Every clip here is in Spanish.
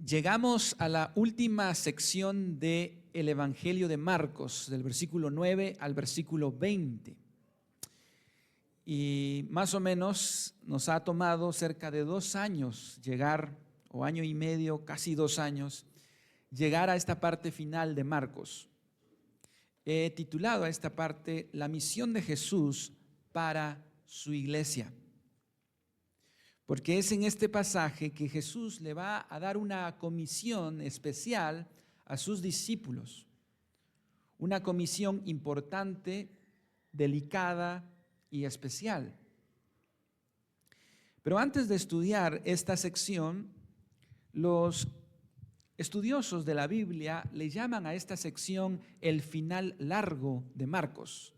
Llegamos a la última sección del Evangelio de Marcos, del versículo 9 al versículo 20. Y más o menos nos ha tomado cerca de 2 años llegar, o año y medio, casi 2 años, llegar a esta parte final de Marcos. He titulado a esta parte La misión de Jesús para su iglesia. Porque es en este pasaje que Jesús le va a dar una comisión especial a sus discípulos. Una comisión importante, delicada y especial. Pero antes de estudiar esta sección, los estudiosos de la Biblia le llaman a esta sección el final largo de Marcos.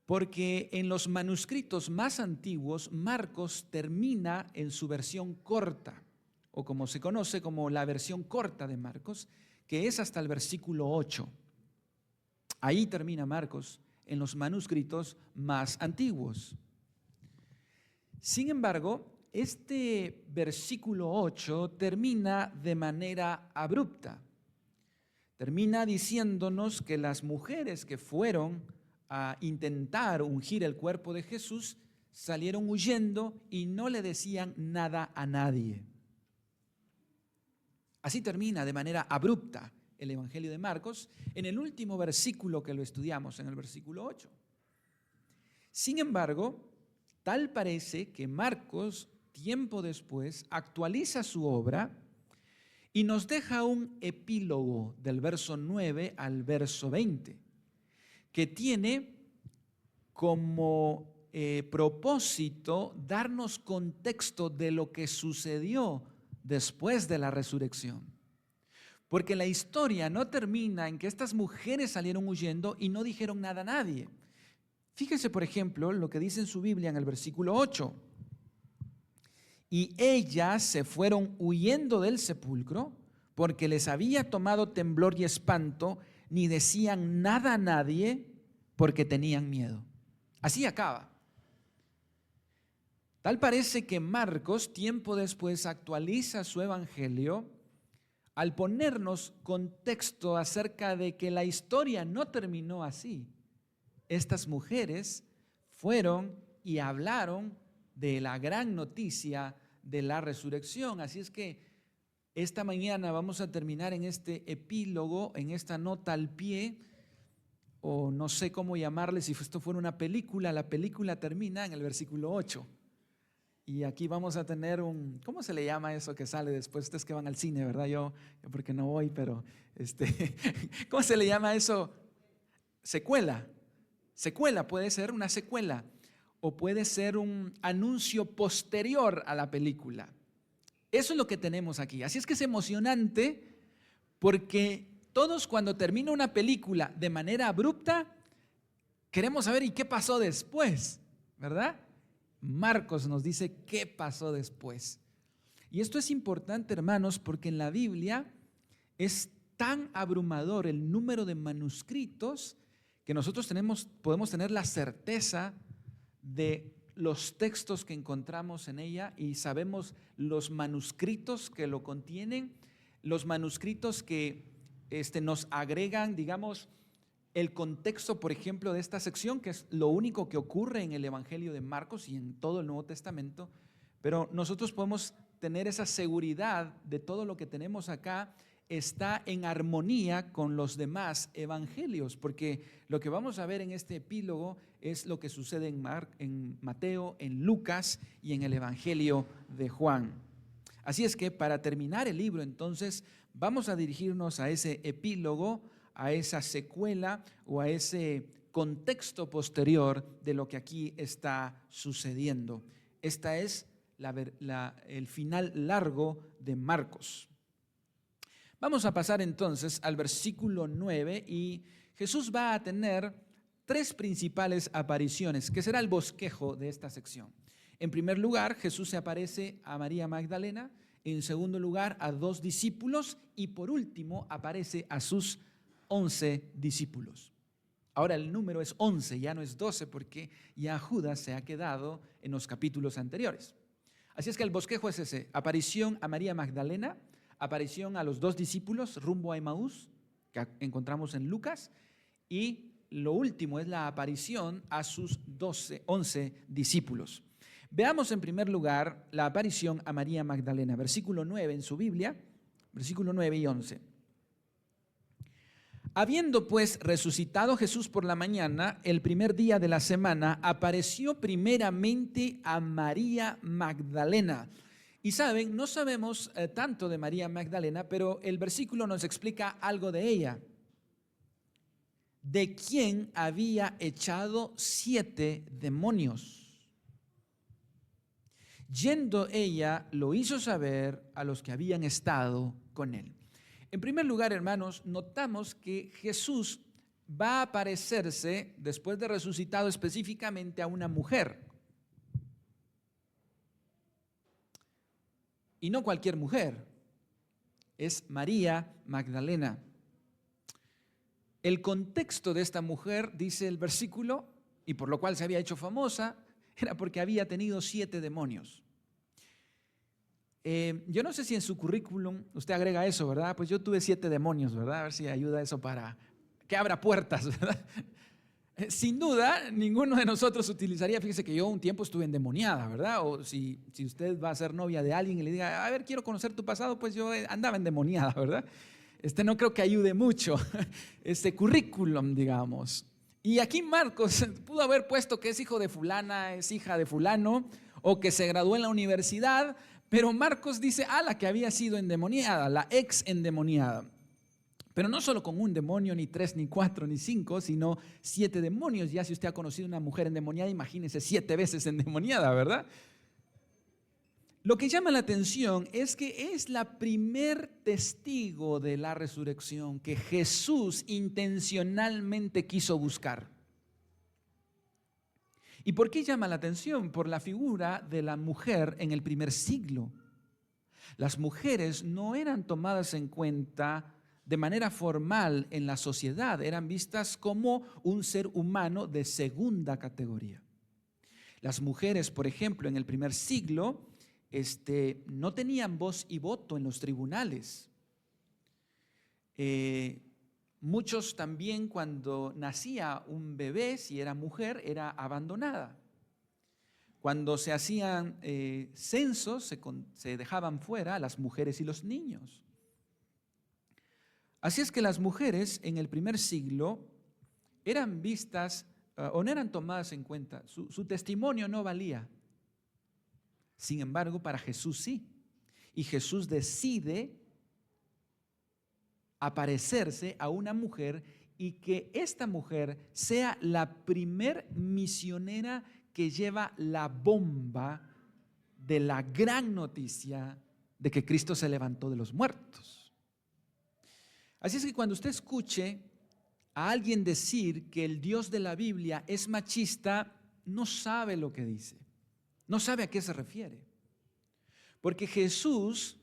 Porque en los manuscritos más antiguos, Marcos termina en su versión corta, o como se conoce como la versión corta de Marcos, que es hasta el versículo 8. Ahí termina Marcos en los manuscritos más antiguos. Sin embargo, este versículo 8 termina de manera abrupta. Termina diciéndonos que las mujeres que fueron a intentar ungir el cuerpo de Jesús salieron huyendo y no le decían nada a nadie. Así termina de manera abrupta el Evangelio de Marcos en el último versículo que lo estudiamos, en el versículo 8. Sin embargo, tal parece que Marcos, tiempo después, actualiza su obra y nos deja un epílogo del verso 9 al verso 20, que tiene como propósito darnos contexto de lo que sucedió después de la resurrección. Porque la historia no termina en que estas mujeres salieron huyendo y no dijeron nada a nadie. Fíjese, por ejemplo, lo que dice en su Biblia en el versículo 8. Y ellas se fueron huyendo del sepulcro porque les había tomado temblor y espanto, ni decían nada a nadie porque tenían miedo. Así acaba. Tal parece que Marcos, tiempo después, actualiza su evangelio al ponernos contexto acerca de que la historia no terminó así. Estas mujeres fueron y hablaron de la gran noticia de la resurrección. Así es que esta mañana vamos a terminar en este epílogo, en esta nota al pie, o no sé cómo llamarle, si esto fuera una película, la película termina en el versículo 8. Y aquí vamos a tener ¿cómo se le llama eso que sale después? Ustedes que van al cine, ¿verdad? Yo porque no voy, pero ¿cómo se le llama eso? Secuela. Secuela, puede ser una secuela o puede ser un anuncio posterior a la película. Eso es lo que tenemos aquí. Así es que es emocionante porque todos cuando termina una película de manera abrupta, queremos saber ¿y qué pasó después? ¿Verdad? Marcos nos dice qué pasó después. Y esto es importante, hermanos, porque en la Biblia es tan abrumador el número de manuscritos que nosotros podemos tener la certeza de los textos que encontramos en ella y sabemos los manuscritos que lo contienen, los manuscritos que nos agregan, digamos, el contexto, por ejemplo, de esta sección, que es lo único que ocurre en el Evangelio de Marcos y en todo el Nuevo Testamento, pero nosotros podemos tener esa seguridad de todo lo que tenemos acá está en armonía con los demás evangelios, porque lo que vamos a ver en este epílogo es lo que sucede en Mateo, en Lucas y en el Evangelio de Juan. Así es que para terminar el libro, entonces, vamos a dirigirnos a ese epílogo, a esa secuela o a ese contexto posterior de lo que aquí está sucediendo. Esta es el final largo de Marcos. Vamos a pasar entonces al versículo 9 y Jesús va a tener 3 principales apariciones, que será el bosquejo de esta sección. En primer lugar, Jesús se aparece a María Magdalena, en segundo lugar a 2 discípulos y por último aparece a sus 11 discípulos. Ahora el número es 11, ya no es 12 porque ya Judas se ha quedado en los capítulos anteriores. Así es que el bosquejo es ese: aparición a María Magdalena, aparición a los 2 discípulos rumbo a Emaús, que encontramos en Lucas, y lo último es la aparición a sus 11 discípulos. Veamos en primer lugar la aparición a María Magdalena, versículo 9 en su Biblia, versículo 9 y 11. Habiendo pues resucitado Jesús por la mañana, el primer día de la semana, apareció primeramente a María Magdalena. Y saben, no sabemos tanto de María Magdalena, pero el versículo nos explica algo de ella. De quien había echado 7 demonios. Yendo ella, lo hizo saber a los que habían estado con él. En primer lugar, hermanos, notamos que Jesús va a aparecerse, después de resucitado, específicamente a una mujer. Y no cualquier mujer, es María Magdalena. El contexto de esta mujer, dice el versículo, y por lo cual se había hecho famosa, era porque había tenido 7 demonios. Yo no sé si en su currículum usted agrega eso, ¿verdad? Pues yo tuve 7 demonios, ¿verdad? A ver si ayuda eso para que abra puertas, ¿verdad? Sin duda, ninguno de nosotros utilizaría, fíjese que yo un tiempo estuve endemoniada, ¿verdad? O si usted va a ser novia de alguien y le diga, a ver, quiero conocer tu pasado, pues yo andaba endemoniada, ¿verdad? No creo que ayude mucho este currículum, digamos. Y aquí Marcos pudo haber puesto que es hijo de fulana, es hija de fulano, o que se graduó en la universidad, pero Marcos dice, la que había sido endemoniada, la ex endemoniada. Pero no solo con un demonio, ni 3, ni 4, ni 5, sino 7 demonios. Ya si usted ha conocido una mujer endemoniada, imagínese 7 veces endemoniada, ¿verdad? Lo que llama la atención es que es la primer testigo de la resurrección que Jesús intencionalmente quiso buscar. ¿Y por qué llama la atención? Por la figura de la mujer en el primer siglo. Las mujeres no eran tomadas en cuenta de manera formal en la sociedad, eran vistas como un ser humano de segunda categoría. Las mujeres, por ejemplo, en el primer siglo, no tenían voz y voto en los tribunales. Muchos también, cuando nacía un bebé, si era mujer, era abandonada. Cuando se hacían censos, se dejaban fuera a las mujeres y los niños. Así es que las mujeres en el primer siglo eran vistas o no eran tomadas en cuenta. Su testimonio no valía. Sin embargo, para Jesús sí. Y Jesús decide aparecerse a una mujer y que esta mujer sea la primer misionera que lleva la bomba de la gran noticia de que Cristo se levantó de los muertos. Así es que cuando usted escuche a alguien decir que el Dios de la Biblia es machista, no sabe lo que dice, no sabe a qué se refiere. Porque Jesús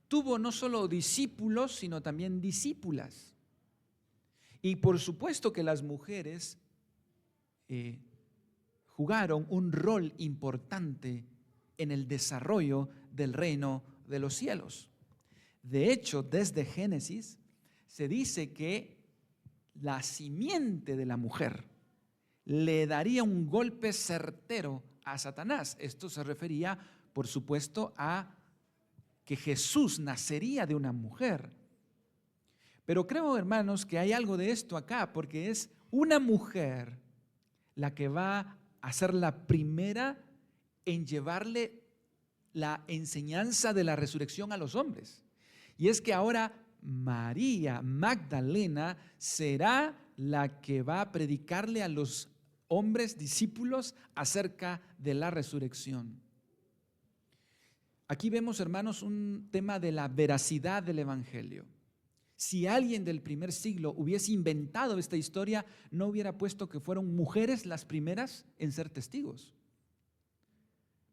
tuvo no solo discípulos, sino también discípulas. Y por supuesto que las mujeres jugaron un rol importante en el desarrollo del reino de los cielos. De hecho, desde Génesis se dice que la simiente de la mujer le daría un golpe certero a Satanás. Esto se refería, por supuesto, a que Jesús nacería de una mujer. Pero creo, hermanos, que hay algo de esto acá, porque es una mujer la que va a ser la primera en llevarle la enseñanza de la resurrección a los hombres. Y es que ahora María Magdalena será la que va a predicarle a los hombres discípulos acerca de la resurrección. Aquí vemos, hermanos, un tema de la veracidad del evangelio. Si alguien del primer siglo hubiese inventado esta historia, no hubiera puesto que fueron mujeres las primeras en ser testigos.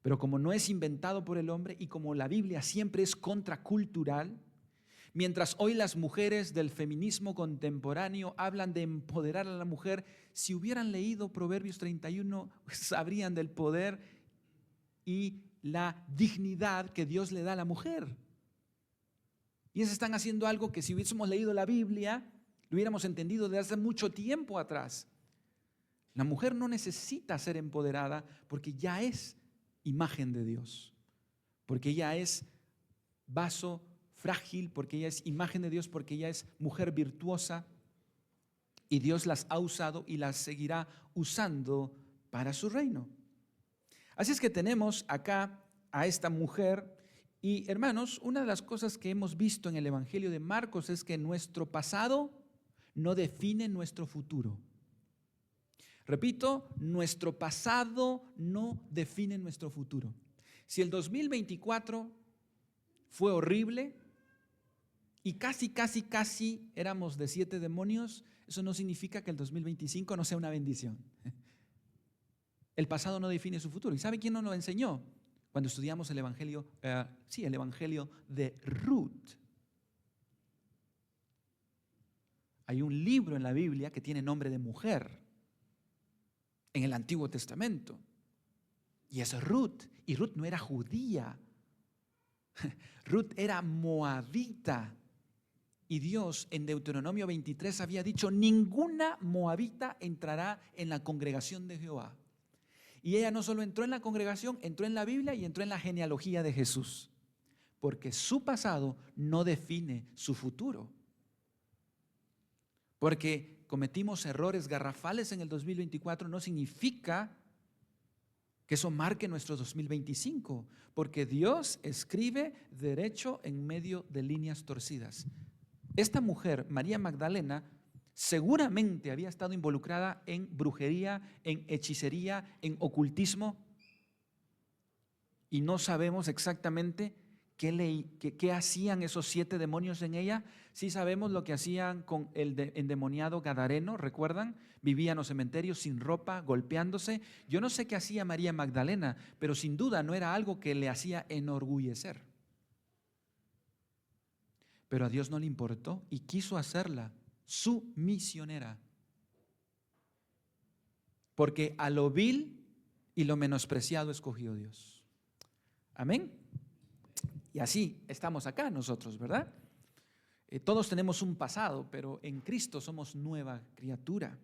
Pero como no es inventado por el hombre y como la Biblia siempre es contracultural, mientras hoy las mujeres del feminismo contemporáneo hablan de empoderar a la mujer, si hubieran leído Proverbios 31, sabrían del poder y la dignidad que Dios le da a la mujer. Y ellos están haciendo algo que si hubiésemos leído la Biblia, lo hubiéramos entendido desde hace mucho tiempo atrás. La mujer no necesita ser empoderada porque ya es imagen de Dios, porque ella es vaso frágil, porque ella es imagen de Dios, porque ella es mujer virtuosa y Dios las ha usado y las seguirá usando para su reino. Así es que tenemos acá a esta mujer y, hermanos, una de las cosas que hemos visto en el Evangelio de Marcos es que nuestro pasado no define nuestro futuro. Repito, nuestro pasado no define nuestro futuro. Si el 2024 fue horrible y casi éramos de 7 demonios, eso no significa que el 2025 no sea una bendición. El pasado no define su futuro. ¿Y sabe quién nos lo enseñó? Cuando estudiamos el Evangelio, el Evangelio de Ruth. Hay un libro en la Biblia que tiene nombre de mujer en el Antiguo Testamento. Y es Ruth. Y Ruth no era judía. Ruth era moabita. Y Dios en Deuteronomio 23 había dicho: ninguna moabita entrará en la congregación de Jehová. Y ella no solo entró en la congregación, entró en la Biblia y entró en la genealogía de Jesús. Porque su pasado no define su futuro. Porque cometimos errores garrafales en el 2024 no significa que eso marque nuestro 2025, porque Dios escribe derecho en medio de líneas torcidas. Esta mujer, María Magdalena, seguramente había estado involucrada en brujería, en hechicería, en ocultismo, y no sabemos exactamente ¿qué hacían esos 7 demonios en ella? Sí sabemos lo que hacían con el endemoniado gadareno, ¿recuerdan? Vivía en los cementerios sin ropa, golpeándose. Yo no sé qué hacía María Magdalena, pero sin duda no era algo que le hacía enorgullecer. Pero a Dios no le importó y quiso hacerla su misionera. Porque a lo vil y lo menospreciado escogió Dios. Amén. Y así estamos acá nosotros, ¿verdad? Todos tenemos un pasado, pero en Cristo somos nueva criatura.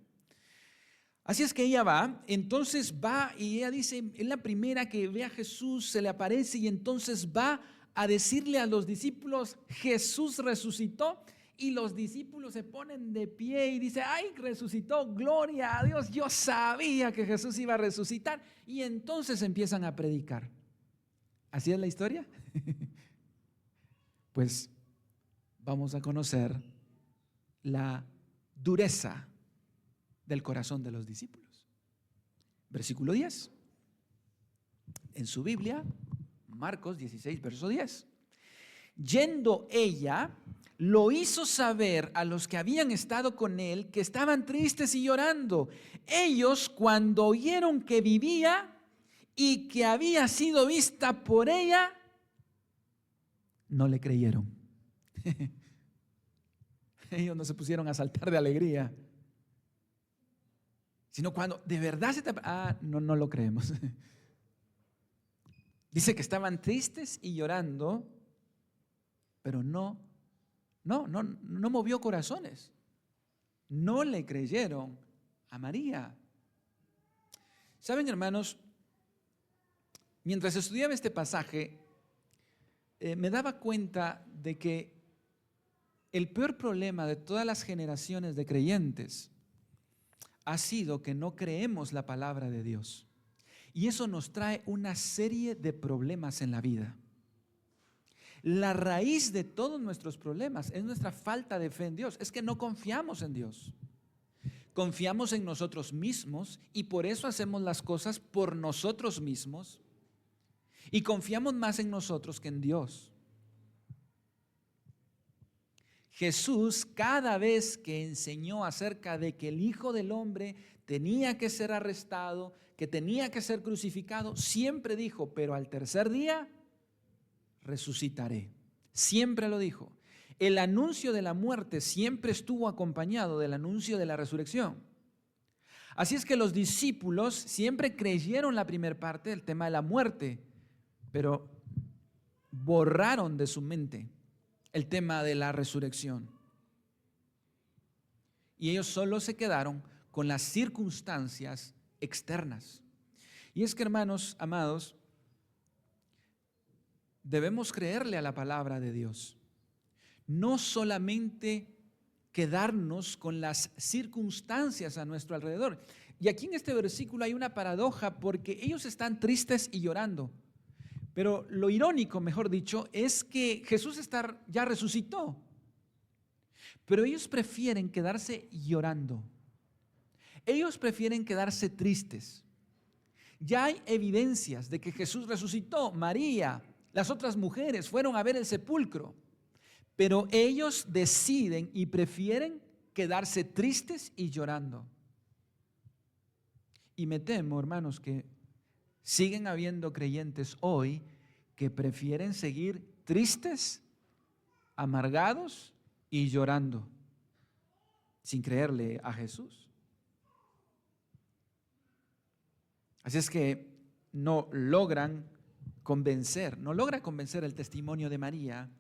Así es que ella va, entonces va y ella dice, es la primera que ve a Jesús, se le aparece y entonces va a decirle a los discípulos: Jesús resucitó. Y los discípulos se ponen de pie y dicen: ¡ay, resucitó! ¡Gloria a Dios! Yo sabía que Jesús iba a resucitar. Y entonces empiezan a predicar. ¿Así es la historia? Pues vamos a conocer la dureza del corazón de los discípulos. Versículo 10. En su Biblia, Marcos 16, verso 10. Yendo ella, lo hizo saber a los que habían estado con él que estaban tristes y llorando. Ellos, cuando oyeron que vivía y que había sido vista por ella, no le creyeron. Ellos no se pusieron a saltar de alegría, sino cuando de verdad no lo creemos. Dice que estaban tristes y llorando, pero no movió corazones. No le creyeron a María. Saben, hermanos, mientras estudiaba este pasaje, me daba cuenta de que el peor problema de todas las generaciones de creyentes ha sido que no creemos la palabra de Dios. Y eso nos trae una serie de problemas en la vida. La raíz de todos nuestros problemas es nuestra falta de fe en Dios. Es que no confiamos en Dios. Confiamos en nosotros mismos y por eso hacemos las cosas por nosotros mismos. Y confiamos más en nosotros que en Dios. Jesús, cada vez que enseñó acerca de que el Hijo del Hombre tenía que ser arrestado, que tenía que ser crucificado, siempre dijo: pero al tercer día resucitaré. Siempre lo dijo. El anuncio de la muerte siempre estuvo acompañado del anuncio de la resurrección. Así es que los discípulos siempre creyeron la primera parte del tema de la muerte, pero borraron de su mente el tema de la resurrección. Y ellos solo se quedaron con las circunstancias externas. Y es que, hermanos amados, debemos creerle a la palabra de Dios. No solamente quedarnos con las circunstancias a nuestro alrededor. Y aquí en este versículo hay una paradoja, porque ellos están tristes y llorando. Pero lo irónico, mejor dicho, es que Jesús ya resucitó. Pero ellos prefieren quedarse llorando. Ellos prefieren quedarse tristes. Ya hay evidencias de que Jesús resucitó. María, las otras mujeres fueron a ver el sepulcro. Pero ellos deciden y prefieren quedarse tristes y llorando. Y me temo, hermanos, que siguen habiendo creyentes hoy que prefieren seguir tristes, amargados y llorando, sin creerle a Jesús. Así es que no logra convencer el testimonio de María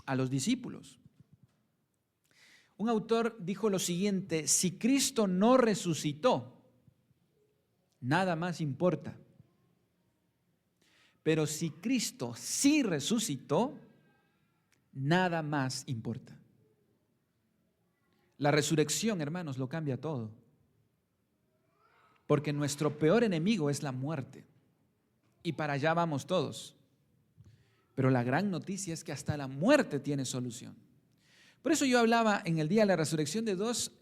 a los discípulos. Un autor dijo lo siguiente: si Cristo no resucitó, nada más importa. Pero si Cristo sí resucitó, nada más importa. La resurrección, hermanos, lo cambia todo. Porque nuestro peor enemigo es la muerte. Y para allá vamos todos. Pero la gran noticia es que hasta la muerte tiene solución. Por eso yo hablaba en el día de la resurrección de dos,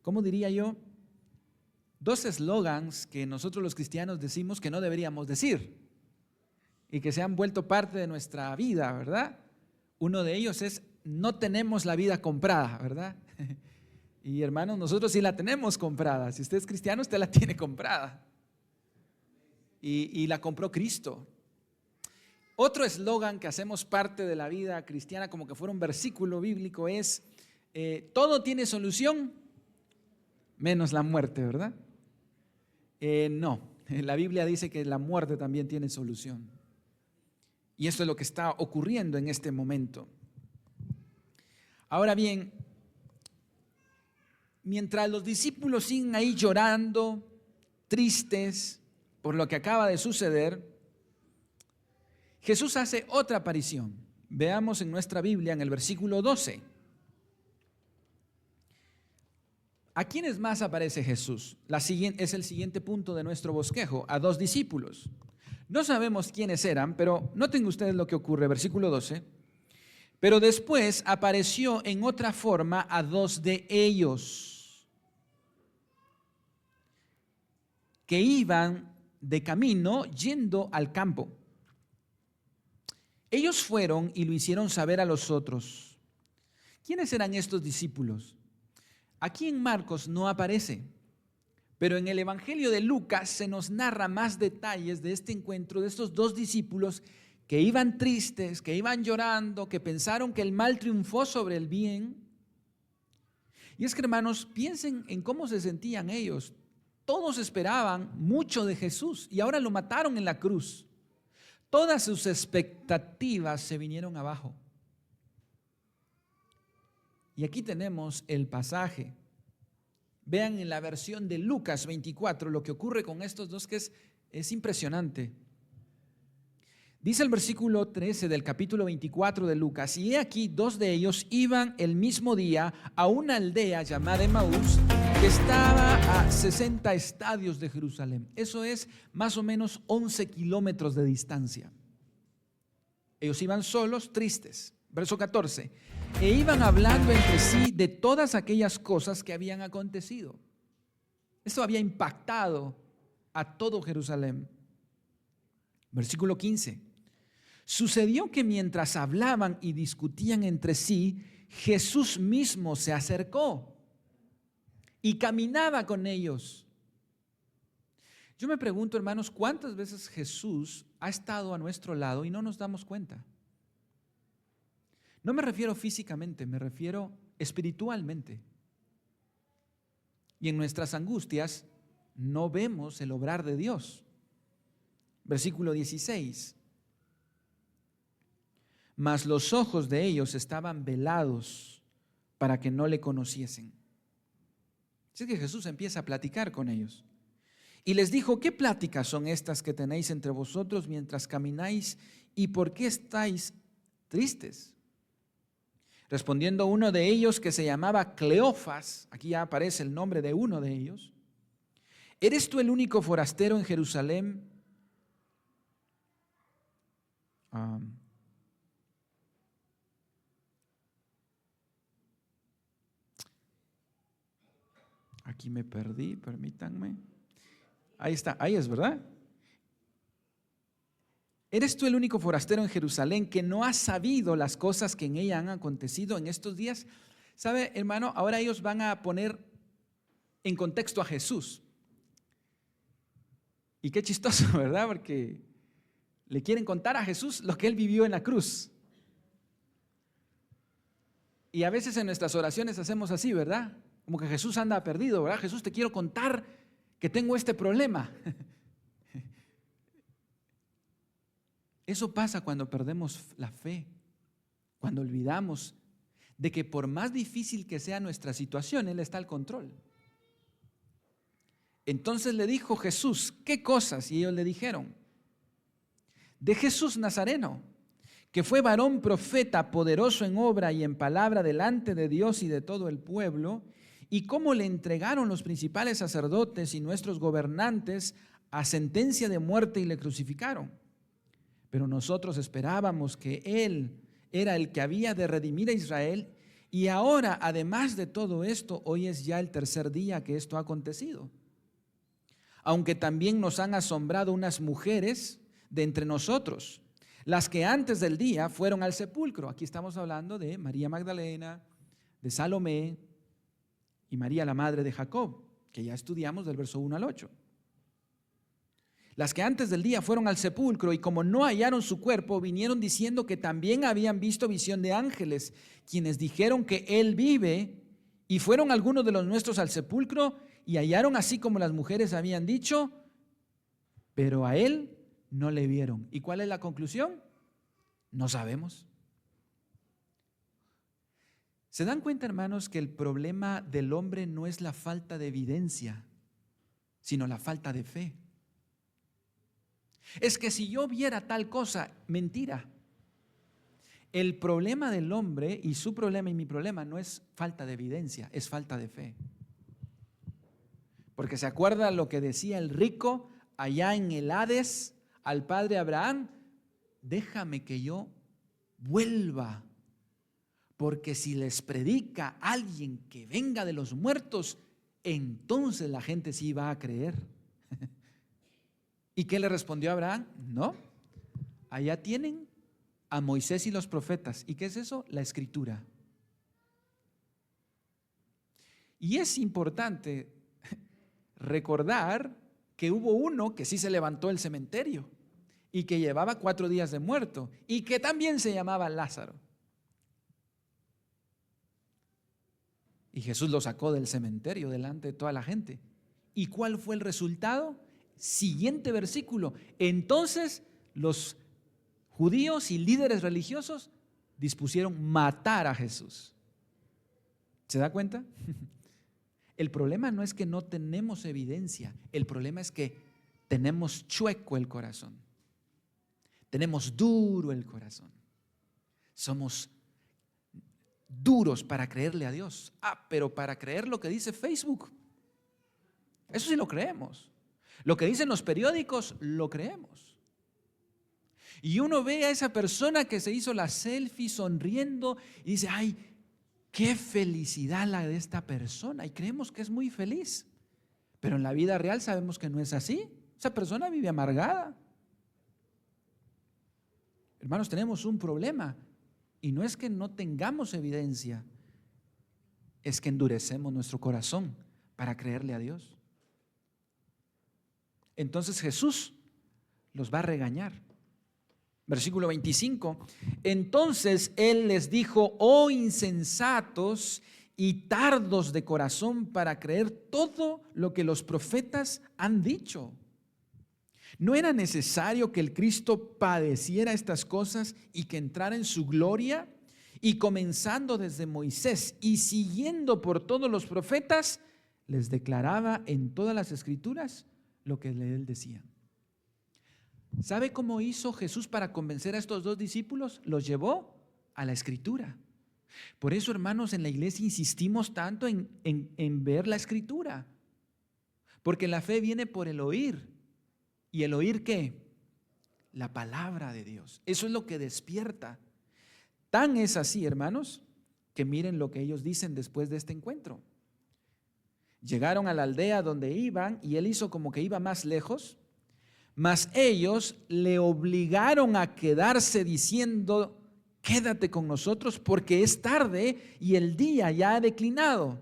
¿cómo diría yo? Dos eslogans que nosotros los cristianos decimos que no deberíamos decir y que se han vuelto parte de nuestra vida, ¿verdad? Uno de ellos es: no tenemos la vida comprada, ¿verdad? Y hermanos, nosotros sí la tenemos comprada. Si usted es cristiano, usted la tiene comprada. Y la compró Cristo. Otro eslogan que hacemos parte de la vida cristiana, como que fuera un versículo bíblico, es: todo tiene solución, menos la muerte, ¿verdad? No, la Biblia dice que la muerte también tiene solución. Y esto es lo que está ocurriendo en este momento. Ahora bien, mientras los discípulos siguen ahí llorando, tristes por lo que acaba de suceder, Jesús hace otra aparición. Veamos en nuestra Biblia en el versículo 12. ¿A quiénes más aparece Jesús? Es el siguiente punto de nuestro bosquejo: a dos discípulos. No sabemos quiénes eran, pero noten ustedes lo que ocurre, versículo 12. Pero después apareció en otra forma a dos de ellos, que iban de camino yendo al campo. Ellos fueron y lo hicieron saber a los otros. ¿Quiénes eran estos discípulos? Aquí en Marcos no aparece, pero en el Evangelio de Lucas se nos narra más detalles de este encuentro de estos dos discípulos que iban tristes, que iban llorando, que pensaron que el mal triunfó sobre el bien. Y es que, hermanos, piensen en cómo se sentían ellos. Todos esperaban mucho de Jesús y ahora lo mataron en la cruz. Todas sus expectativas se vinieron abajo. Y aquí tenemos el pasaje. Vean en la versión de Lucas 24 lo que ocurre con estos dos, que es impresionante. Dice el versículo 13 del capítulo 24 de Lucas: y he aquí, dos de ellos iban el mismo día a una aldea llamada Emaús, que estaba a 60 estadios de Jerusalén. Eso es más o menos 11 kilómetros de distancia. Ellos iban solos, tristes. Verso 14: e iban hablando entre sí de todas aquellas cosas que habían acontecido. Esto había impactado a todo Jerusalén. Versículo 15: sucedió que mientras hablaban y discutían entre sí, Jesús mismo se acercó y caminaba con ellos. Yo me pregunto, hermanos, ¿cuántas veces Jesús ha estado a nuestro lado y no nos damos cuenta? No me refiero físicamente, me refiero espiritualmente. Y en nuestras angustias no vemos el obrar de Dios. Versículo 16. Mas los ojos de ellos estaban velados para que no le conociesen. Así que Jesús empieza a platicar con ellos. Y les dijo: ¿qué pláticas son estas que tenéis entre vosotros mientras camináis? ¿Y por qué estáis tristes? Respondiendo uno de ellos, que se llamaba Cleofas, aquí ya aparece el nombre de uno de ellos: ¿eres tú el único forastero en Jerusalén? Aquí me perdí, permítanme. Ahí está, ahí es, ¿verdad? ¿Eres tú el único forastero en Jerusalén que no ha sabido las cosas que en ella han acontecido en estos días? ¿Sabe, hermano? Ahora ellos van a poner en contexto a Jesús. Y qué chistoso, ¿verdad? Porque le quieren contar a Jesús lo que él vivió en la cruz. Y a veces en nuestras oraciones hacemos así, ¿verdad? Como que Jesús anda perdido, ¿verdad? Jesús, te quiero contar que tengo este problema. Eso pasa cuando perdemos la fe, cuando olvidamos de que por más difícil que sea nuestra situación, Él está al control. Entonces le dijo Jesús: ¿qué cosas? Y ellos le dijeron: de Jesús Nazareno, que fue varón profeta, poderoso en obra y en palabra delante de Dios y de todo el pueblo, y cómo le entregaron los principales sacerdotes y nuestros gobernantes a sentencia de muerte y le crucificaron. Pero nosotros esperábamos que Él era el que había de redimir a Israel, y ahora, además de todo esto, hoy es ya el tercer día que esto ha acontecido. Aunque también nos han asombrado unas mujeres de entre nosotros, las que antes del día fueron al sepulcro. Aquí estamos hablando de María Magdalena, de Salomé y María, la madre de Jacob, que ya estudiamos del verso 1 al 8. Las que antes del día fueron al sepulcro, y como no hallaron su cuerpo, vinieron diciendo que también habían visto visión de ángeles, quienes dijeron que Él vive. Y fueron algunos de los nuestros al sepulcro y hallaron así como las mujeres habían dicho, pero a Él no le vieron. ¿Y cuál es la conclusión? No sabemos. ¿Se dan cuenta, hermanos, que el problema del hombre no es la falta de evidencia, sino la falta de fe? Es que si yo viera tal cosa, mentira. El problema del hombre, y su problema y mi problema, no es falta de evidencia, es falta de fe. Porque se acuerda lo que decía el rico allá en el Hades al padre Abraham: déjame que yo vuelva, porque si les predica alguien que venga de los muertos, entonces la gente sí va a creer. ¿Y qué le respondió Abraham? No, allá tienen a Moisés y los profetas. ¿Y qué es eso? La escritura. Y es importante recordar que hubo uno que sí se levantó del cementerio y que llevaba 4 días de muerto y que también se llamaba Lázaro. Y Jesús lo sacó del cementerio delante de toda la gente. ¿Y cuál fue el resultado? Siguiente versículo. Entonces los judíos y líderes religiosos dispusieron matar a Jesús. ¿Se da cuenta? El problema no es que no tenemos evidencia, el problema es que tenemos chueco el corazón, tenemos duro el corazón, somos duros para creerle a Dios. Pero para creer lo que dice Facebook, eso sí lo creemos. Lo que dicen los periódicos, lo creemos. Y uno ve a esa persona que se hizo la selfie sonriendo y dice: ay, qué felicidad la de esta persona, y creemos que es muy feliz. Pero en la vida real sabemos que no es así. Esa persona vive amargada. Hermanos, tenemos un problema, y no es que no tengamos evidencia, es que endurecemos nuestro corazón para creerle a Dios. Entonces Jesús los va a regañar. Versículo 25. Entonces Él les dijo: oh insensatos y tardos de corazón para creer todo lo que los profetas han dicho. ¿No era necesario que el Cristo padeciera estas cosas y que entrara en su gloria? Y comenzando desde Moisés y siguiendo por todos los profetas, les declaraba en todas las escrituras lo que él decía. ¿Sabe cómo hizo Jesús para convencer a estos dos discípulos? Los llevó a la escritura. Por eso, hermanos, en la iglesia insistimos tanto en ver la escritura. Porque la fe viene por el oír. ¿Y el oír qué? La palabra de Dios. Eso es lo que despierta. Tan es así, hermanos, que miren lo que ellos dicen después de este encuentro. Llegaron a la aldea donde iban y él hizo como que iba más lejos, mas ellos le obligaron a quedarse diciendo: quédate con nosotros porque es tarde y el día ya ha declinado.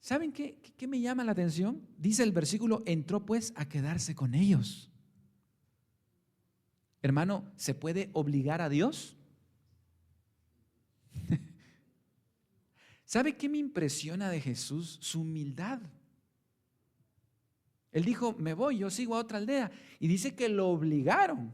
¿Saben qué me llama la atención? Dice el versículo: entró pues a quedarse con ellos. Hermano, ¿se puede obligar a Dios? ¿Sabe qué me impresiona de Jesús? Su humildad. Él dijo: me voy, yo sigo a otra aldea. Y dice que lo obligaron.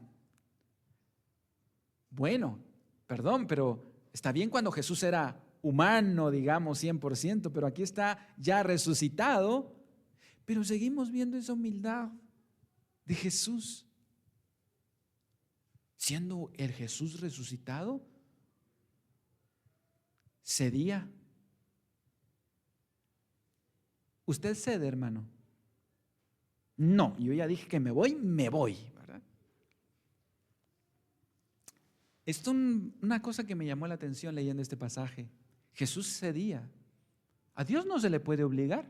Bueno, perdón, pero está bien cuando Jesús era humano, digamos, 100%, pero aquí está ya resucitado. Pero seguimos viendo esa humildad de Jesús. Siendo el Jesús resucitado, cedía. ¿Usted cede, hermano? No, yo ya dije que me voy, ¿verdad? Esto es una cosa que me llamó la atención leyendo este pasaje. Jesús cedía. A Dios no se le puede obligar,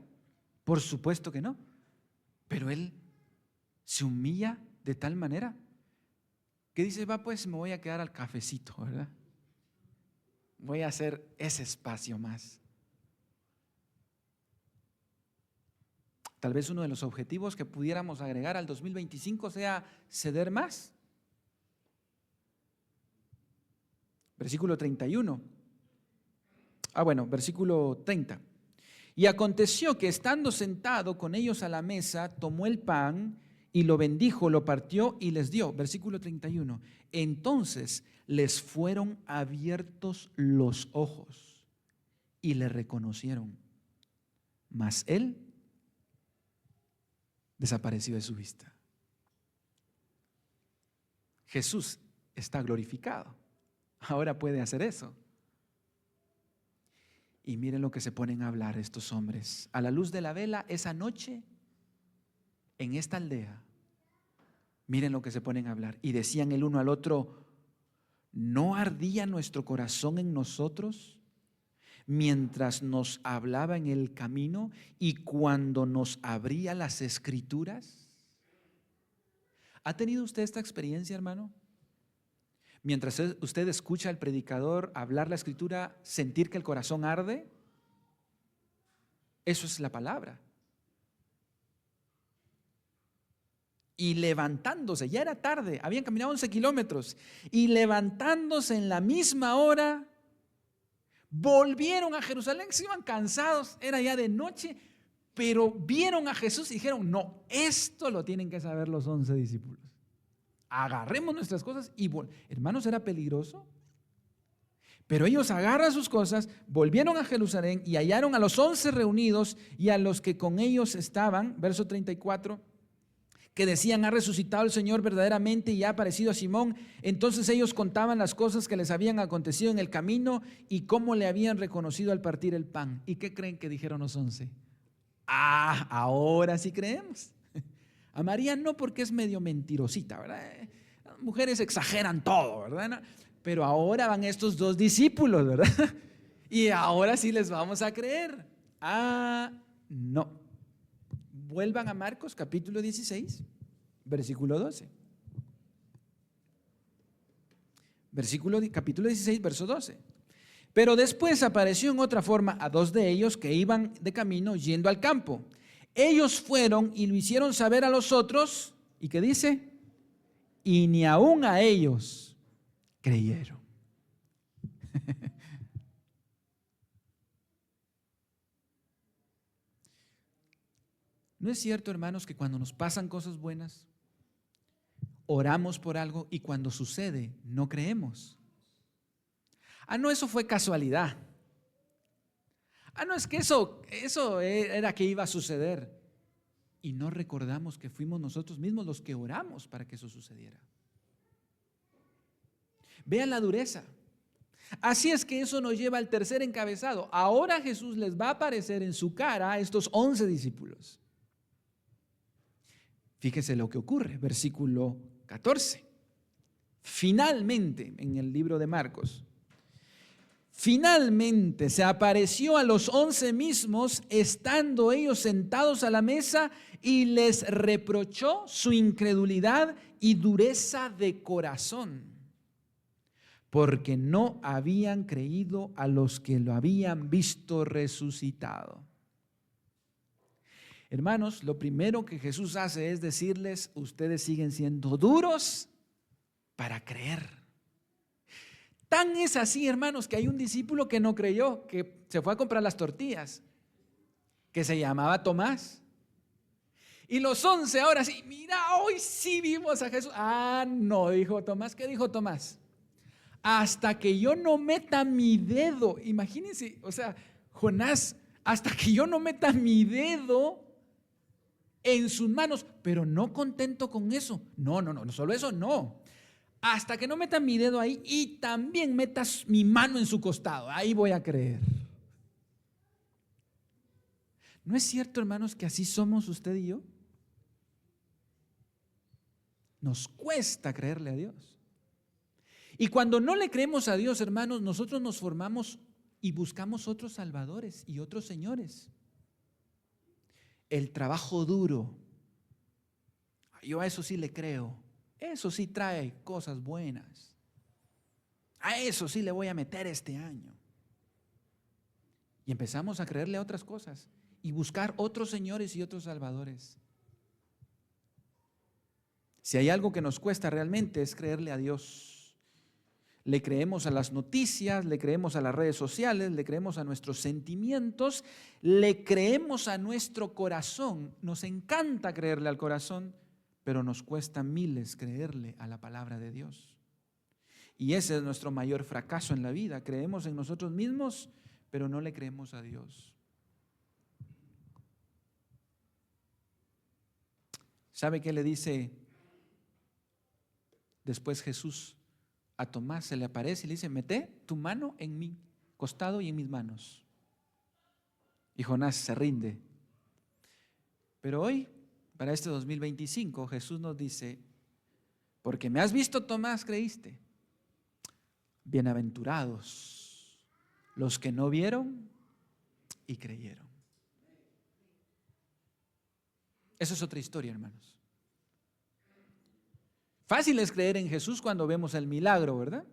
por supuesto que no, pero Él se humilla de tal manera que dice: va, pues me voy a quedar al cafecito, ¿verdad? Voy a hacer ese espacio más. Tal vez uno de los objetivos que pudiéramos agregar al 2025 sea ceder más. Versículo 31. Versículo 30. Y aconteció que estando sentado con ellos a la mesa, tomó el pan y lo bendijo, lo partió y les dio. Versículo 31. Entonces les fueron abiertos los ojos y le reconocieron. Mas él desapareció de su vista. Jesús está glorificado. Ahora puede hacer eso. Y miren lo que se ponen a hablar estos hombres. A la luz de la vela, esa noche, en esta aldea, miren lo que se ponen a hablar. Y decían el uno al otro: ¿no ardía nuestro corazón en nosotros mientras nos hablaba en el camino y cuando nos abría las escrituras? ¿Ha tenido usted esta experiencia, hermano? Mientras usted escucha al predicador hablar la escritura, sentir que el corazón arde. Eso es la palabra. Y levantándose, ya era tarde, habían caminado 11 kilómetros, y levantándose en la misma hora, volvieron a Jerusalén. Se iban cansados, era ya de noche, pero vieron a Jesús y dijeron: no, esto lo tienen que saber los 11 discípulos. Agarremos nuestras cosas y hermanos, era peligroso. Pero ellos agarran sus cosas, volvieron a Jerusalén y hallaron a los 11 reunidos y a los que con ellos estaban, verso 34, que decían: ha resucitado el Señor verdaderamente y ha aparecido a Simón. Entonces ellos contaban las cosas que les habían acontecido en el camino y cómo le habían reconocido al partir el pan. ¿Y qué creen que dijeron los 11? Ahora sí creemos. A María no, porque es medio mentirosita, ¿verdad? Las mujeres exageran todo, ¿verdad? Pero ahora van estos dos discípulos, ¿verdad? Y ahora sí les vamos a creer. No. Vuelvan a Marcos capítulo 16, versículo 12. Capítulo 16, verso 12. Pero después apareció en otra forma a dos de ellos que iban de camino yendo al campo. Ellos fueron y lo hicieron saber a los otros. ¿Y qué dice? Y ni aún a ellos creyeron. ¿No es cierto, hermanos, que cuando nos pasan cosas buenas, oramos por algo y cuando sucede no creemos. No, eso fue casualidad. No, es que eso era que iba a suceder. Y no recordamos que fuimos nosotros mismos los que oramos para que eso sucediera. Vean la dureza. Así es que eso nos lleva al tercer encabezado. Ahora Jesús les va a aparecer en su cara a estos 11 discípulos. Fíjese lo que ocurre, versículo 14. Finalmente, en el libro de Marcos, finalmente se apareció a los 11 mismos, estando ellos sentados a la mesa, y les reprochó su incredulidad y dureza de corazón, porque no habían creído a los que lo habían visto resucitado. Hermanos, lo primero que Jesús hace es decirles: ustedes siguen siendo duros para creer. Tan es así, hermanos, que hay un discípulo que no creyó, que se fue a comprar las tortillas, que se llamaba Tomás. Y los 11 ahora sí, mira, hoy sí vimos a Jesús. No, dijo Tomás. ¿Qué dijo Tomás? Hasta que yo no meta mi dedo. Imagínense, o sea, Jonás, hasta que yo no meta mi dedo en sus manos. Pero no contento con eso. No solo eso, no. Hasta que no meta mi dedo ahí y también metas mi mano en su costado. Ahí voy a creer. ¿No es cierto, hermanos, que así somos usted y yo? Nos cuesta creerle a Dios. Y cuando no le creemos a Dios, hermanos, nosotros nos formamos y buscamos otros salvadores y otros señores. El trabajo duro, yo a eso sí le creo. Eso sí trae cosas buenas. A eso sí le voy a meter este año. Y empezamos a creerle a otras cosas y buscar otros señores y otros salvadores. Si hay algo que nos cuesta realmente es creerle a Dios. Le creemos a las noticias, le creemos a las redes sociales, le creemos a nuestros sentimientos, le creemos a nuestro corazón. Nos encanta creerle al corazón, pero nos cuesta miles creerle a la palabra de Dios. Y ese es nuestro mayor fracaso en la vida. Creemos en nosotros mismos, pero no le creemos a Dios. ¿Sabe qué le dice después Jesús a Tomás? Se le aparece y le dice: mete tu mano en mi costado y en mis manos. Y Jonás se rinde. Pero hoy, para este 2025, Jesús nos dice: porque me has visto, Tomás, creíste. Bienaventurados los que no vieron y creyeron. Eso es otra historia, hermanos. Fácil es creer en Jesús cuando vemos el milagro, ¿verdad?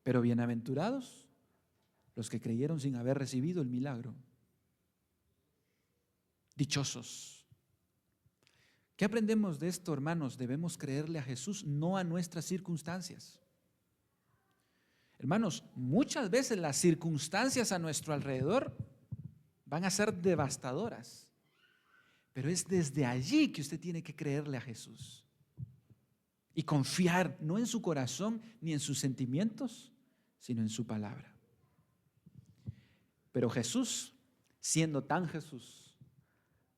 Pero bienaventurados los que creyeron sin haber recibido el milagro. Dichosos. ¿Qué aprendemos de esto, hermanos? Debemos creerle a Jesús, no a nuestras circunstancias. Hermanos, muchas veces las circunstancias a nuestro alrededor van a ser devastadoras, pero es desde allí que usted tiene que creerle a Jesús y confiar no en su corazón ni en sus sentimientos, sino en su palabra. Pero Jesús, siendo tan Jesús,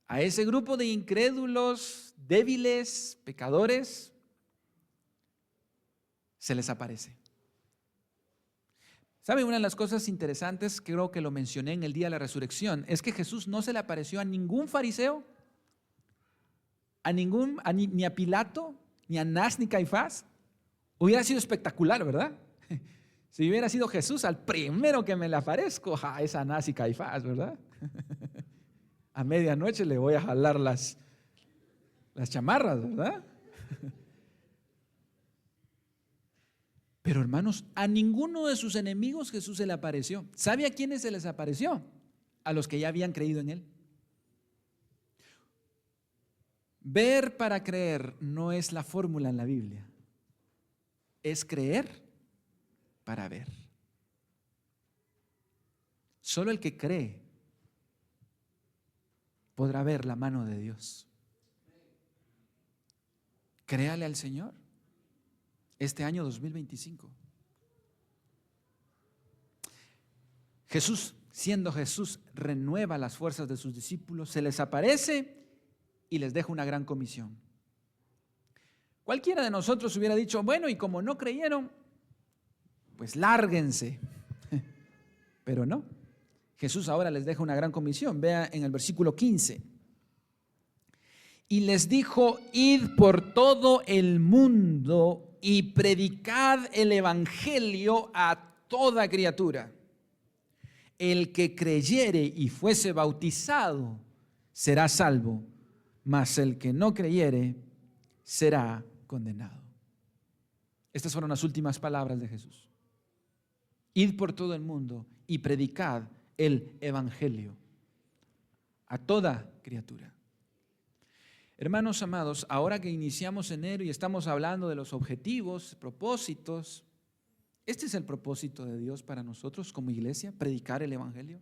a ese grupo de incrédulos, débiles, pecadores, se les aparece. ¿Saben? Una de las cosas interesantes, creo que lo mencioné en el día de la resurrección, es que Jesús no se le apareció a ningún fariseo, ni a Pilato, ni a Anás, ni Caifás. Hubiera sido espectacular, ¿verdad? Si hubiera sido Jesús, al primero que me le aparezco, es Anás y Caifás, ¿verdad? A medianoche le voy a jalar las chamarras, ¿verdad? Pero hermanos, a ninguno de sus enemigos Jesús se le apareció. ¿Sabe a quiénes se les apareció? A los que ya habían creído en Él. Ver para creer no es la fórmula en la Biblia. Es creer para ver. Solo el que cree podrá ver la mano de Dios. Créale al Señor este año 2025. Jesús, siendo Jesús, renueva las fuerzas de sus discípulos, se les aparece y les deja una gran comisión. Cualquiera de nosotros hubiera dicho, bueno, y como no creyeron, pues lárguense. Pero no, Jesús ahora les deja una gran comisión. Vea en el versículo 15. Y les dijo, id por todo el mundo y predicad el evangelio a toda criatura. El que creyere y fuese bautizado será salvo, mas el que no creyere será condenado. Estas fueron las últimas palabras de Jesús. Id por todo el mundo y predicad el evangelio a toda criatura. Hermanos amados, ahora que iniciamos enero y estamos hablando de los objetivos, propósitos, este es el propósito de Dios para nosotros como iglesia, predicar el evangelio.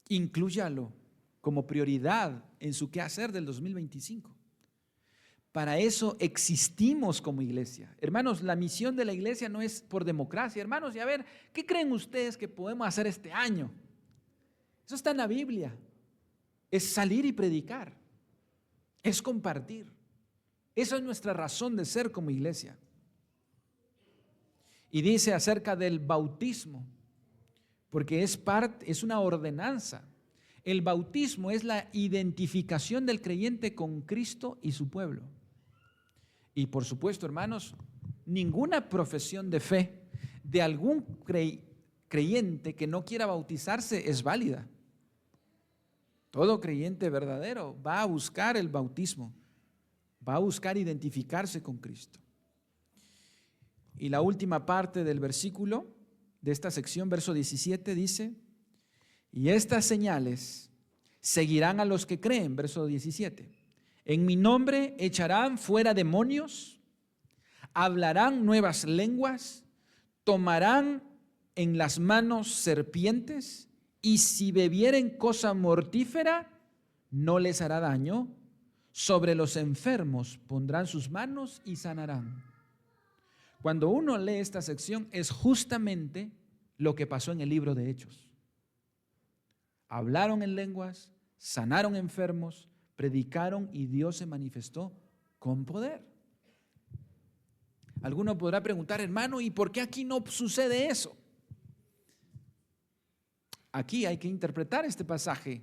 Inclúyalo como prioridad en su quehacer del 2025. Para eso existimos como iglesia. Hermanos, la misión de la iglesia no es por democracia. Hermanos, y a ver, ¿qué creen ustedes que podemos hacer este año? Eso está en la Biblia. Es salir y predicar. Es compartir. Esa es nuestra razón de ser como iglesia. Y dice acerca del bautismo, porque es una ordenanza. El bautismo es la identificación del creyente con Cristo y su pueblo. Y por supuesto, hermanos, ninguna profesión de fe de algún creyente que no quiera bautizarse es válida. Todo creyente verdadero va a buscar el bautismo, va a buscar identificarse con Cristo. Y la última parte del versículo de esta sección, verso 17, dice, y estas señales seguirán a los que creen, verso 17. En mi nombre echarán fuera demonios, hablarán nuevas lenguas, tomarán en las manos serpientes, y si bebieren cosa mortífera, no les hará daño. Sobre los enfermos pondrán sus manos y sanarán. Cuando uno lee esta sección, es justamente lo que pasó en el libro de Hechos. Hablaron en lenguas, sanaron enfermos, predicaron y Dios se manifestó con poder. Alguno podrá preguntar, hermano, ¿y por qué aquí no sucede eso? Aquí hay que interpretar este pasaje,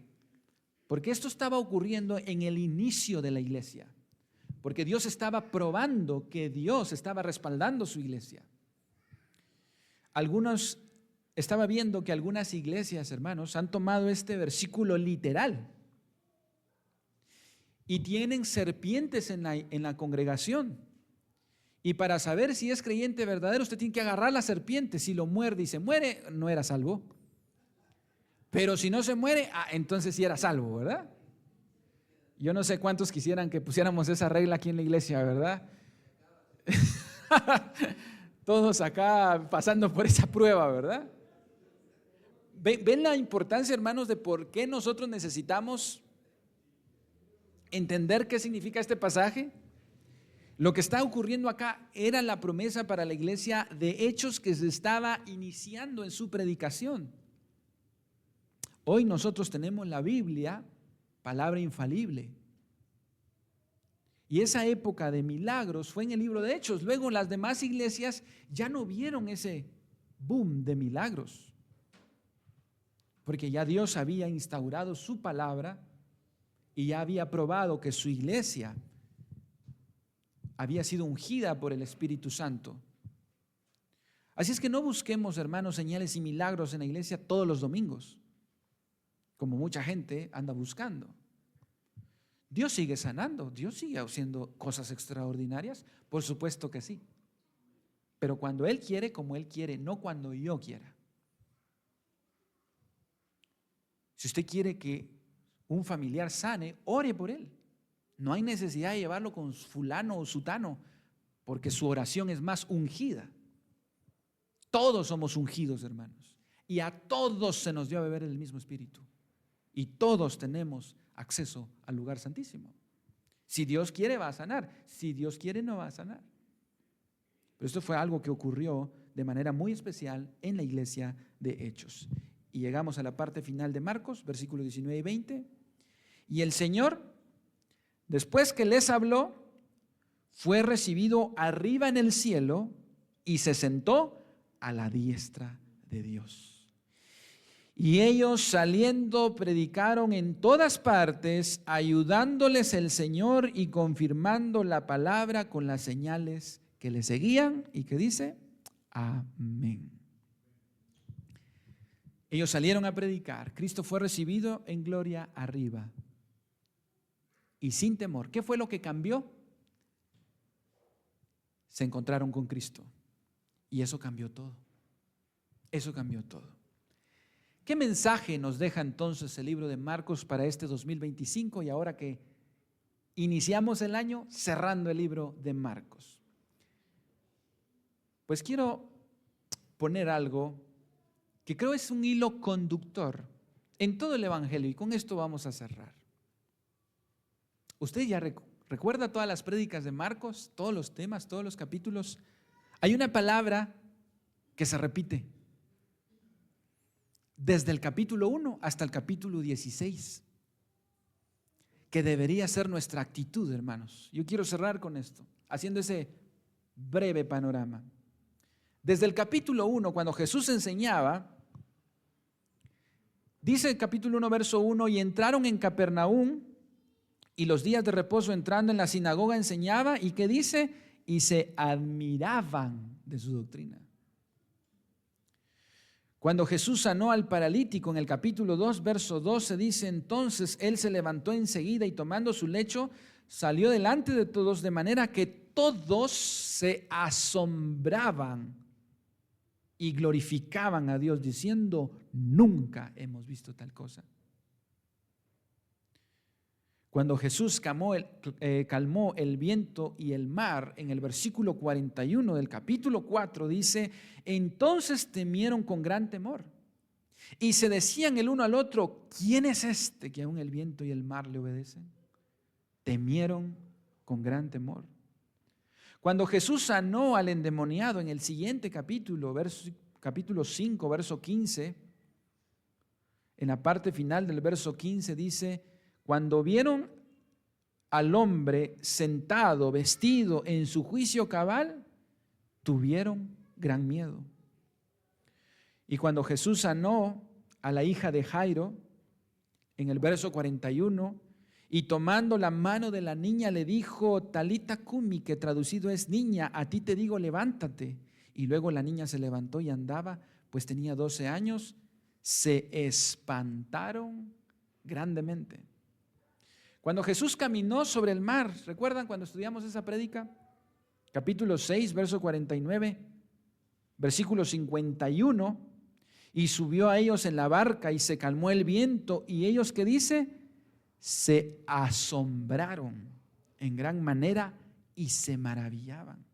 porque esto estaba ocurriendo en el inicio de la iglesia, porque Dios estaba probando que Dios estaba respaldando su iglesia. Estaba viendo que algunas iglesias, hermanos, han tomado este versículo literal y tienen serpientes en la congregación. Y para saber si es creyente verdadero, usted tiene que agarrar la serpiente. Si lo muerde y se muere, no era salvo. Pero si no se muere, entonces sí era salvo, ¿verdad? Yo no sé cuántos quisieran que pusiéramos esa regla aquí en la iglesia, ¿verdad? Todos acá pasando por esa prueba, ¿verdad? ¿Ven la importancia, hermanos, de por qué nosotros necesitamos entender qué significa este pasaje? Lo que está ocurriendo acá era la promesa para la iglesia de Hechos que se estaba iniciando en su predicación. Hoy nosotros tenemos la Biblia, palabra infalible. Y esa época de milagros fue en el libro de Hechos. Luego las demás iglesias ya no vieron ese boom de milagros, porque ya Dios había instaurado su palabra y ya había probado que su iglesia había sido ungida por el Espíritu Santo. Así es que no busquemos, hermanos, señales y milagros en la iglesia todos los domingos, como mucha gente anda buscando. Dios sigue sanando, Dios sigue haciendo cosas extraordinarias, por supuesto que sí. Pero cuando Él quiere, como Él quiere, no cuando yo quiera. Si usted quiere que un familiar sane, ore por él. No hay necesidad de llevarlo con fulano o sutano, porque su oración es más ungida. Todos somos ungidos, hermanos, y a todos se nos dio a beber el mismo Espíritu, y todos tenemos acceso al lugar santísimo. Si Dios quiere, va a sanar. Si Dios quiere, no va a sanar. Pero esto fue algo que ocurrió de manera muy especial en la iglesia de Hechos. Y llegamos a la parte final de Marcos, versículos 19 y 20. Y el Señor, después que les habló, fue recibido arriba en el cielo y se sentó a la diestra de Dios. Y ellos saliendo predicaron en todas partes, ayudándoles el Señor y confirmando la palabra con las señales que le seguían. ¿Y qué dice? Amén. Ellos salieron a predicar. Cristo fue recibido en gloria arriba y sin temor. ¿Qué fue lo que cambió? Se encontraron con Cristo y eso cambió todo. Eso cambió todo. ¿Qué mensaje nos deja entonces el libro de Marcos para este 2025 y ahora que iniciamos el año cerrando el libro de Marcos? Pues quiero poner algo que creo es un hilo conductor en todo el Evangelio y con esto vamos a cerrar. Usted ya recuerda todas las prédicas de Marcos, todos los temas, todos los capítulos. Hay una palabra que se repite desde el capítulo 1 hasta el capítulo 16, que debería ser nuestra actitud, hermanos. Yo quiero cerrar con esto, haciendo ese breve panorama. Desde el capítulo 1, cuando Jesús enseñaba, dice el capítulo 1, verso 1, y entraron en Capernaum, y los días de reposo entrando en la sinagoga enseñaba, ¿y qué dice? Y se admiraban de su doctrina. Cuando Jesús sanó al paralítico en el capítulo 2, verso 12, dice, entonces él se levantó enseguida y tomando su lecho, salió delante de todos, de manera que todos se asombraban y glorificaban a Dios, diciendo, nunca hemos visto tal cosa. Cuando Jesús calmó el viento y el mar, en el versículo 41 del capítulo 4 dice, entonces temieron con gran temor y se decían el uno al otro, ¿quién es este que aún el viento y el mar le obedecen? Temieron con gran temor. Cuando Jesús sanó al endemoniado en el siguiente capítulo, capítulo 5, verso 15, en la parte final del verso 15 dice, cuando vieron al hombre sentado, vestido en su juicio cabal, tuvieron gran miedo. Y cuando Jesús sanó a la hija de Jairo, en el verso 41, y tomando la mano de la niña le dijo, Talita cumi, que traducido es niña, a ti te digo, levántate. Y luego la niña se levantó y andaba, pues tenía 12 años, se espantaron grandemente. Cuando Jesús caminó sobre el mar, ¿recuerdan cuando estudiamos esa prédica? Capítulo 6, verso 49, versículo 51, y subió a ellos en la barca y se calmó el viento, y ellos, ¿qué dice? Se asombraron en gran manera y se maravillaban.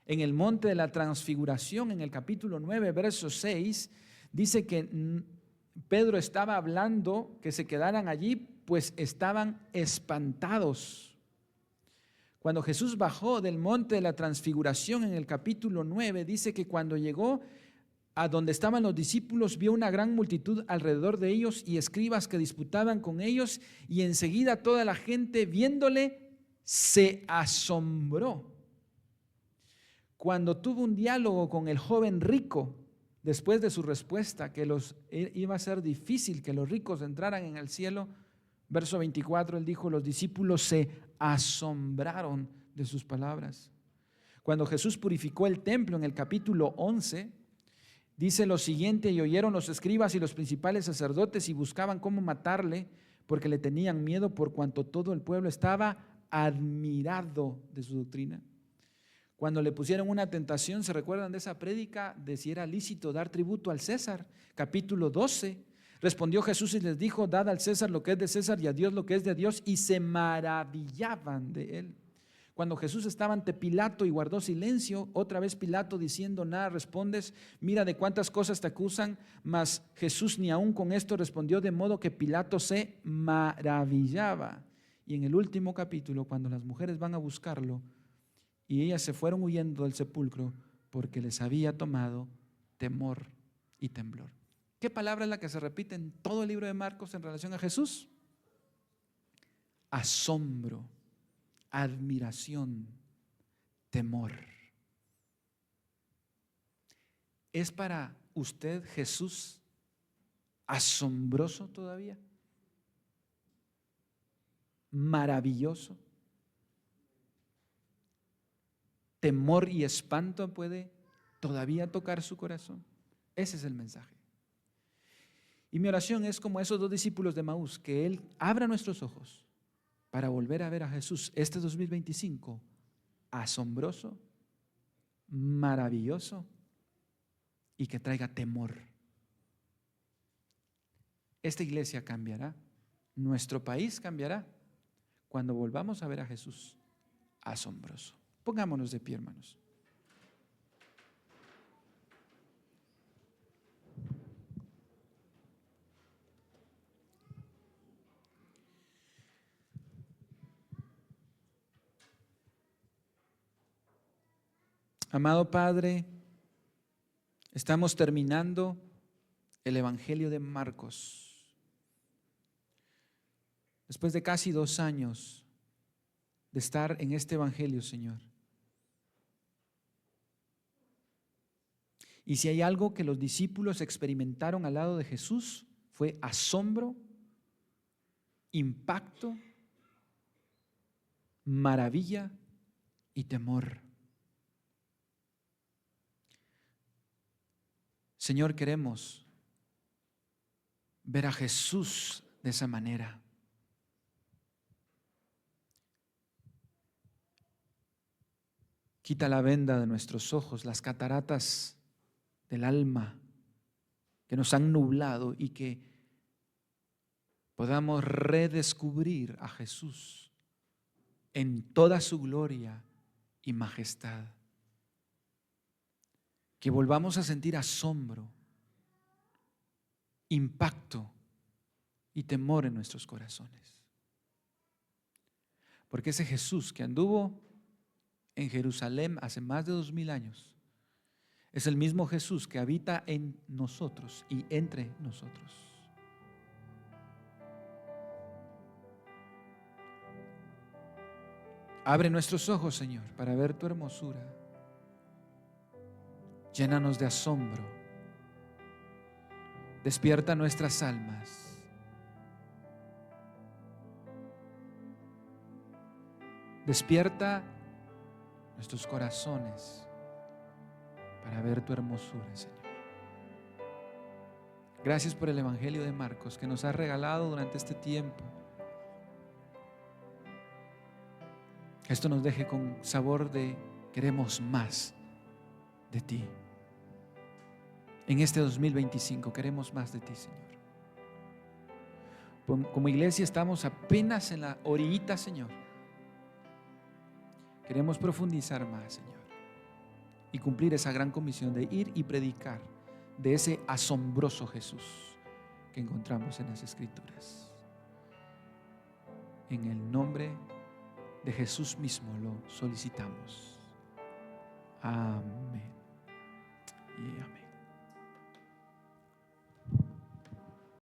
En el monte de la transfiguración, en el capítulo 9, verso 6, dice que Pedro estaba hablando que se quedaran allí, pues estaban espantados. Cuando Jesús bajó del monte de la transfiguración en el capítulo 9, dice que cuando llegó a donde estaban los discípulos, vio una gran multitud alrededor de ellos y escribas que disputaban con ellos, y enseguida toda la gente viéndole se asombró. Cuando tuvo un diálogo con el joven rico, después de su respuesta que iba a ser difícil que los ricos entraran en el cielo, verso 24, él dijo, los discípulos se asombraron de sus palabras. Cuando Jesús purificó el templo en el capítulo 11, dice lo siguiente, y oyeron los escribas y los principales sacerdotes y buscaban cómo matarle, porque le tenían miedo por cuanto todo el pueblo estaba admirado de su doctrina. Cuando le pusieron una tentación, ¿se recuerdan de esa prédica de si era lícito dar tributo al César? Capítulo 12. Respondió Jesús y les dijo, dad al César lo que es de César y a Dios lo que es de Dios, y se maravillaban de él. Cuando Jesús estaba ante Pilato y guardó silencio, otra vez Pilato diciendo, nada respondes, mira de cuántas cosas te acusan, mas Jesús ni aún con esto respondió, de modo que Pilato se maravillaba. Y en el último capítulo, cuando las mujeres van a buscarlo, y ellas se fueron huyendo del sepulcro porque les había tomado temor y temblor. ¿Qué palabra es la que se repite en todo el libro de Marcos en relación a Jesús? Asombro, admiración, temor. ¿Es para usted Jesús asombroso todavía? Maravilloso. Temor y espanto puede todavía tocar su corazón. Ese es el mensaje. Y mi oración es como esos dos discípulos de Maús, que Él abra nuestros ojos para volver a ver a Jesús este 2025 asombroso, maravilloso y que traiga temor. Esta iglesia cambiará, nuestro país cambiará cuando volvamos a ver a Jesús asombroso. Pongámonos de pie, hermanos. Amado Padre, estamos terminando el Evangelio de Marcos. Después de casi 2 años de estar en este Evangelio, Señor. Y si hay algo que los discípulos experimentaron al lado de Jesús, fue asombro, impacto, maravilla y temor. Señor, queremos ver a Jesús de esa manera. Quita la venda de nuestros ojos, las cataratas del alma que nos han nublado y que podamos redescubrir a Jesús en toda su gloria y majestad. Que volvamos a sentir asombro, impacto y temor en nuestros corazones. Porque ese Jesús que anduvo en Jerusalén hace más de 2000 años es el mismo Jesús que habita en nosotros y entre nosotros. Abre nuestros ojos, Señor, para ver tu hermosura. Llénanos de asombro. Despierta nuestras almas. Despierta nuestros corazones para ver tu hermosura, Señor. Gracias por el Evangelio de Marcos que nos has regalado durante este tiempo. Esto nos deje con sabor de queremos más de ti. En este 2025 queremos más de ti, Señor. Como iglesia estamos apenas en la orillita, Señor. Queremos profundizar más, Señor, y cumplir esa gran comisión de ir y predicar de ese asombroso Jesús que encontramos en las Escrituras. En el nombre de Jesús mismo lo solicitamos. Amén y amén.